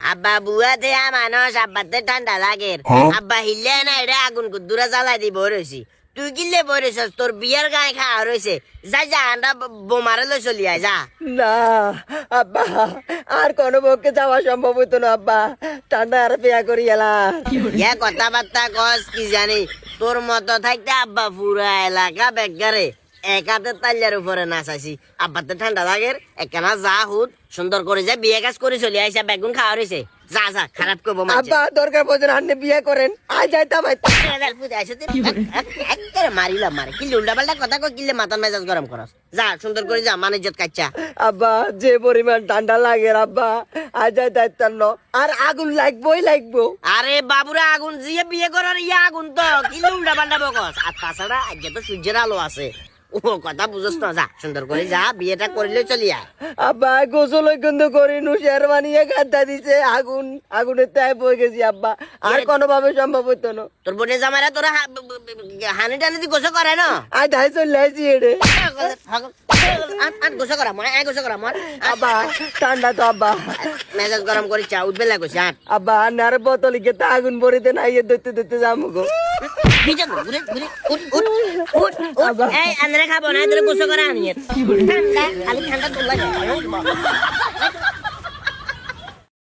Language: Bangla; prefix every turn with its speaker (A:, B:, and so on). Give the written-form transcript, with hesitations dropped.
A: আব্বা বুয়া দেয়া মানুষ আব্বাতে ঠান্ডা লাগে আব্বা হিলে না এটা আগুন কুদ্দুরা জ্বালাই দি বই রয়েছি তুই কিনলে বই রয়েছিস তোর বিয়ের গায়ে খাওয়া রয়েছে যাই যা আন্ডা বোমারে লই চলি আয় যা
B: না আব্বা আর কোনো পক্ষে যাওয়া সম্ভব হইতো না আব্বা ঠান্ডা আর পেয়া করি এলাম
A: ইয়া কথাবার্তা কস কি জানি তোর মতো থাকতে আব্বা পুরা এলাকা বেগারে এক হাতে তাল্লার উপরে নাচাইছি আব্বাতে ঠান্ডা লাগের একখানা যা হুদ সুন্দর করে যা বিয়ে কাজ করে চলি আইসা বেগুন খাওয়া রয়েছে যা যা খারাপ করবো
B: আব্বা দরকার পড়ছে না আপনি বিয়ে করেন আয় যাইতাম
A: মারিলাম মারে কিলে উল্টা পাল্টা কথা কই কিলে মাথার মেজাজ গরম করস যা সুন্দর করে যা মানে ইজ্জত কাচ্চা
B: আব্বা যে পরিমাণ ঠান্ডা লাগে আব্বা আয় যাই দায়িত্ব আর আগুন লাগবো
A: আরে বাবুরা আগুন জিয়ে বিয়ে করার ইয়া আগুন তো কিলে উল্টা পাল্টা বকস আর তাছাড়া আজকে তো সূর্যের আলো আছে ও কথা বুঝস না যা সুন্দর করে যা বিয়েটা করলে চলি আয়
B: আব্বা গোসল কিন্তু করি নু শের বানিয়ে গাদ্দা দিছে আগুনের তাই বই গেছি আব্বা আর কোনোভাবে সম্ভব হইতো না
A: তোর বোনের জামাইরা তোরা হানি টানি দি গোসল করে না
B: আয় ধাই চলে আসছি এড়ে
A: গোসল করা মনে গোসল করা মন
B: আব্বা ঠান্ডা তো আব্বা
A: মেজাজ গরম করে চা উঠবে লাগছে আট
B: আব্বা আর বোতল গেতে আগুন ভরিতে না ইয়ে ধরতে যাবো গো
A: এই আন্দ্রে খাবো না গোসল করা আনিয়ে ঠান্ডা খালি ঠান্ডা তোলা